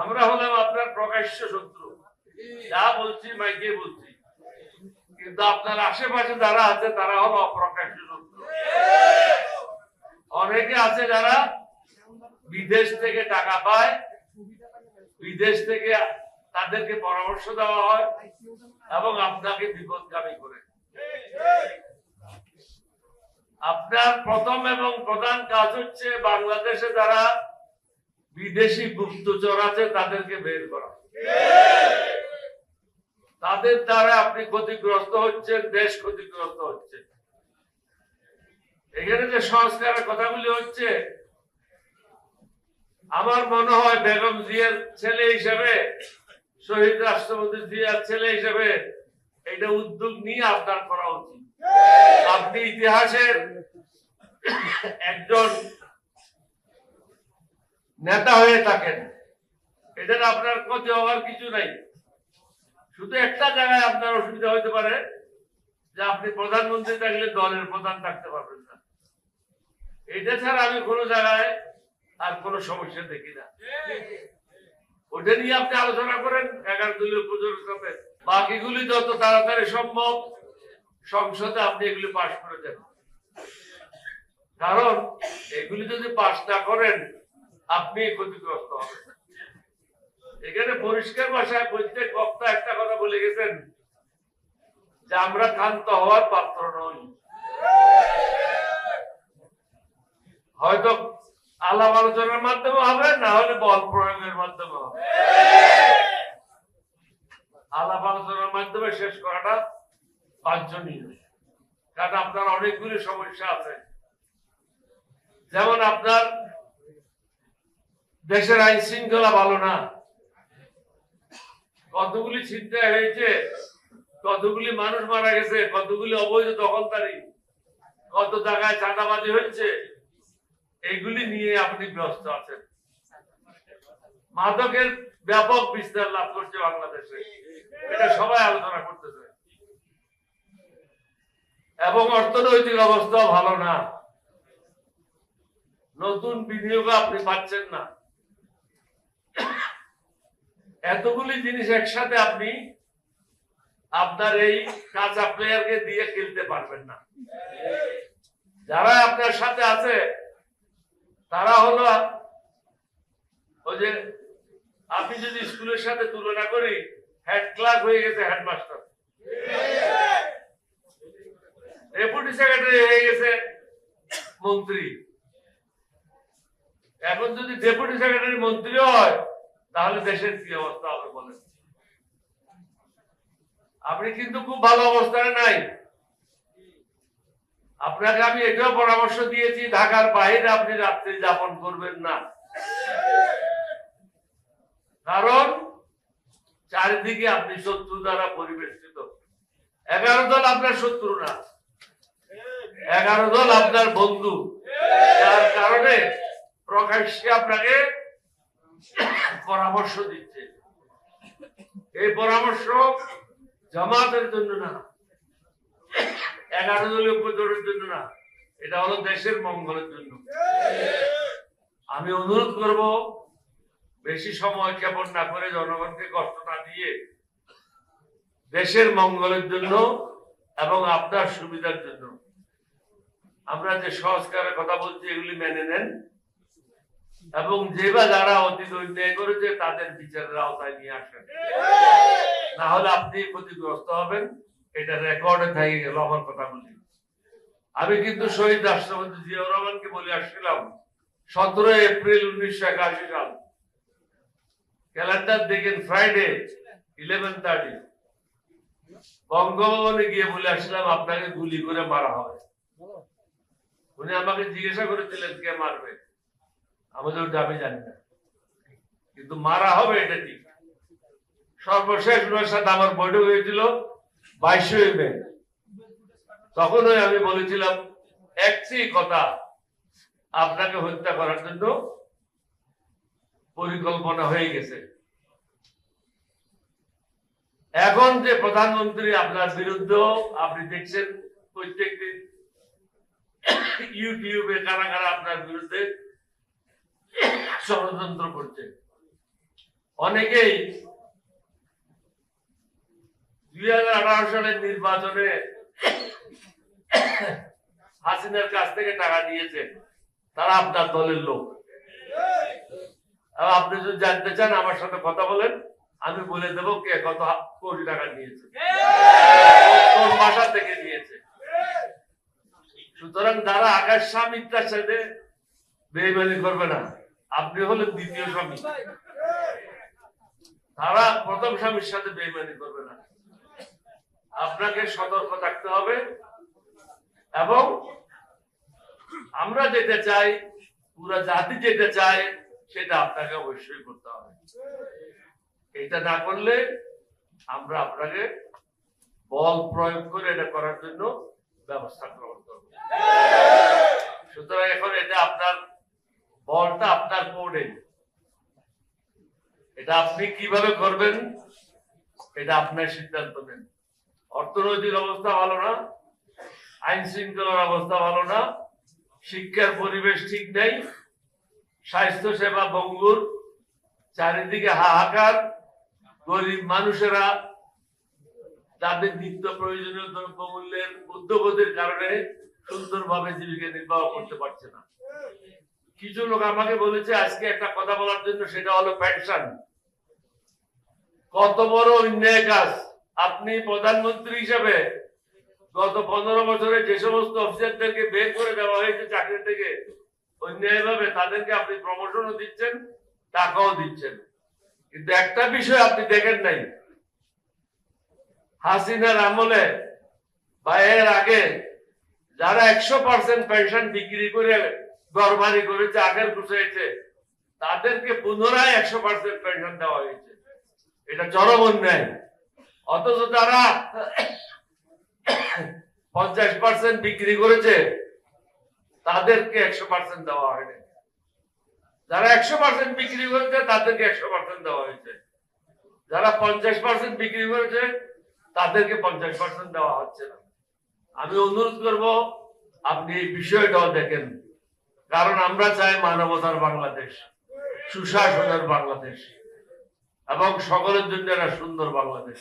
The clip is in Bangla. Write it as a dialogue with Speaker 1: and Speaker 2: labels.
Speaker 1: আমরা হলাম আপনার প্রকাশ্য শত্রু, যা বলছি মাইকে বলছি, কিন্তু আপনার আশেপাশে যারা আছে তারা হলো অপ্রকাশ্য শত্রু। অনেকে আছে যারা বিদেশ থেকে টাকা পায়, বিদেশ থেকে তাদেরকে পরামর্শ দেওয়া হয় এবং আপনাকে বিপদগামী করে। আপনার প্রথম এবং প্রধান কাজ হচ্ছে বাংলাদেশে যারা বিদেশি গুপ্তচর আছে তাদেরকে বের করা। তাদের দ্বারা আপনি ক্ষতিগ্রস্ত হচ্ছেন, দেশ ক্ষতিগ্রস্ত হচ্ছে। এখানে যে সংস্কারের কথাগুলি হচ্ছে, আমার মনে হয় বেগম জিয়ার ছেলে হিসেবে, শহীদ রাষ্ট্রপতি জিয়ার ছেলে হিসেবে এটা উদ্যোগ নিয়ে আপনার করা উচিত। আপনি ইতিহাসের একজন নেতা হয়ে থাকেন, এটার আপনার ক্ষতি হওয়ার কিছু নাই। শুধু একটা জায়গায় আপনার অসুবিধা হতে পারে যে আপনি প্রধানমন্ত্রী থাকলে দলের প্রধান থাকতে পারবেন না। এটা ছাড়া আমি কোনো জায়গায় আর কোনো সমস্যা দেখি না। ওটা নিয়ে আপনি আলোচনা করেন 11 দলীয় প্রযোজকের সাথে। বাকিগুলি যত তাড়াতাড়ি সম্ভব সংসদে আপনি এগুলি পাশ করে দেন, কারণ এগুলি যদি পাশ না করেন আপনি ক্ষতিগ্রস্ত হবেন। এখানে পরিষ্কার ভাষায় প্রত্যেক বক্তা একটা কথা বলে গেছেন যে আমরা ক্ষান্ত হওয়ার পাত্র নই। হয়তো আলাপ আলোচনার মাধ্যমে হবে, না হলে বল প্রয়োগের মাধ্যমে হবে। আলাপ আলোচনার মাধ্যমে শেষ করাটা বাঞ্ছনীয়, কারণ আপনার অনেকগুলি সমস্যা আছে। যেমন আপনার দেশের আইন শৃঙ্খলা ভালো না, কতগুলি ছিনতাই হয়েছে, কতগুলি মানুষ মারা গেছে, কতগুলি অবৈধ দখলদারি, কত জায়গায় চাঁদাবাজি হচ্ছে, এগুলি নিয়ে আপনি ব্যস্ত আছেন। মাদকের ব্যাপক বিস্তার লাভ করছে বাংলাদেশে, এটা সবাই আলোচনা করতেছে। এবং অর্থনৈতিক অবস্থা ভালো না, নতুন বিনিয়োগ আপনি পাচ্ছেন না। এতগুলি জিনিস একসাথে আপনি আপনার এই কাঁচা প্লেয়ারকে দিয়ে খেলতে পারবেন না। যারা আপনার সাথে আছে তারা হলো ওই যে আপনি যদি স্কুলের সাথে তুলনা করি, হেড ক্লার্ক হয়ে গেছে হেডমাস্টার, ডেপুটি সেক্রেটারি হয়ে গেছে মন্ত্রী। এখন যদি ডেপুটি সেক্রেটারি মন্ত্রী হয় তাহলে দেশের কি অবস্থা হবে বলেন? আপনি কিন্তু খুব ভালো অবস্থায় নাই। আপনাকে আমি এটাও পরামর্শ দিয়েছি, ঢাকার বাইরে আপনি রাত্রি যাপন করবেন না, কারণ চারিদিকে আপনি শত্রু দ্বারা পরিবেষ্টিত। 11 দল আপনার শত্রু না, 11 দল আপনার বন্ধু, যার কারণে প্রকাশ্যে আপনাকে পরামর্শ দিচ্ছে। এই পরামর্শ জামাতের জন্য না, 11 দলীয় উপজোটের জন্য না, এটা হলো দেশের মঙ্গলের জন্য। আমি অনুরোধ করব, বেশি সময় ক্ষেপণ না করে, জনগণকে কষ্ট না দিয়ে, দেশের মঙ্গলের জন্য এবং আপনার সুবিধার জন্য আমরা যে সংস্কারের কথা বলছি এগুলি মেনে নেন, এবং যেবা যারা অতীত অন্যায় করেছে তাদের বিচারের আওতায় নিয়ে আসেন, না হলে আপনি ক্ষতিগ্রস্ত হবেন। এটা রেকর্ডে থেকে গেল আমার কথা বলি। আমি কিন্তু শহীদ রাষ্ট্রপতি জিয়াউর রহমানকে বলে আসছিলাম 17 এপ্রিল 1981 সাল, ক্যালেন্ডার দেখেন, ফ্রাইডে 11:30 বঙ্গভবনে গিয়ে বলে আসলাম আপনাকে গুলি করে মারা হবে। উনি আমাকে জিজ্ঞাসা করেছিলেন কে মারবে, আমাদের ওটা আমি জানি না, কিন্তু মারা হবে এটা ঠিক। সর্বশেষ ওনার সাথে আমার বৈঠক হয়েছিল 22 মে। তখনই আমি বলেছিলাম একটি কথা, আপনাকে হত্যা করার জন্য পরিকল্পনা হয়ে গেছে। এখন যে প্রধানমন্ত্রী আপনার বিরুদ্ধে, আপনি দেখছেন প্রত্যেকদিন ইউটিউবে কারা কারা আপনার বিরুদ্ধে ষড়যন্ত্র করছে। অনেকেই 2018 সালের নির্বাচনে হাসিনার কাছ থেকে টাকা নিয়েছে, তারা আপনার দলের লোক। আপনি যদি জানতে চান আমার সাথে কথা বলেন, আমি বলে দেবো কে কত কোটি টাকা নিয়েছে, কোন ভাষা থেকে নিয়েছে। সুতরাং যারা আগের স্বামীর সাথে বেইমানি করবে না, আপনি হলেন দ্বিতীয় স্বামী, তারা প্রথম স্বামীর সাথে বেইমানি করবে না। আপনাকে সতর্ক থাকতে হবে এবং আমরা যেতে চাই, পুরা জাতি যেতে চায়, সেটা আপনাকে অবশ্যই করতে হবে। এটা না করলে আমরা আপনাকে বল প্রয়োগ করে এটা করার জন্য ব্যবস্থা গ্রহণ করব। সুতরাং এখন এটা আপনার বলটা আপনার কোর্টে, এটা আপনি কিভাবে করবেন এটা আপনার সিদ্ধান্ত নেন। অর্থনৈতিক অবস্থা ভালো না, আইন শৃঙ্খলার অবস্থা ভালো না, শিক্ষার পরিবেশ ঠিক নেই, স্বাস্থ্য সেবা ভঙ্গুর, চারিদিকে হাহাকার, গরিব মানুষেরা তাদের নিত্য প্রয়োজনীয় দ্রব্যমূল্যের ঊর্ধ্বগতির কারণে সুন্দরভাবে জীবিকা নির্বাহ করতে পারছে না। কিছু লোক আমাকে বলেছে আজকে একটা কথা বলার জন্য, সেটা হলো পেনশন। কত বড় অন্যায় কাজ! আপনি প্রধানমন্ত্রী হিসেবে গত 15 বছরে যে সমস্ত অফিসারদেরকে বের করে দেওয়া হয়েছে চাকরি থেকে অন্যায় ভাবে, তাদেরকে আপনি প্রমোশনও দিচ্ছেন, টাকাও দিচ্ছেন। কিন্তু একটা বিষয় আপনি দেখেন নাই, হাসিনার আমলে বা এর আগে যারা 100% পেনশন বিক্রি করে ঘরবাড়ি করেছে, আগের গুছাইছে, তাদেরকে পুনরায় 100% পেনশন দেওয়া হয়েছে। এটা চরম অন্যায়। অথচ যারা 50% বিক্রি করেছে তাদেরকে 100% দেওয়া হয়নি। যারা 100% বিক্রি করেছে তাদেরকে 100% দেওয়া হয়েছে। যারা 50% বিক্রি করেছে তাদেরকে 50% দেওয়া হচ্ছে না। আমি অনুরোধ করব আপনি এই বিষয়টাও দেখেন, কারণ আমরা চাই মানবতার বাংলাদেশ, সুশাসনের বাংলাদেশ এবং সকলের জন্য একটা সুন্দর বাংলাদেশ।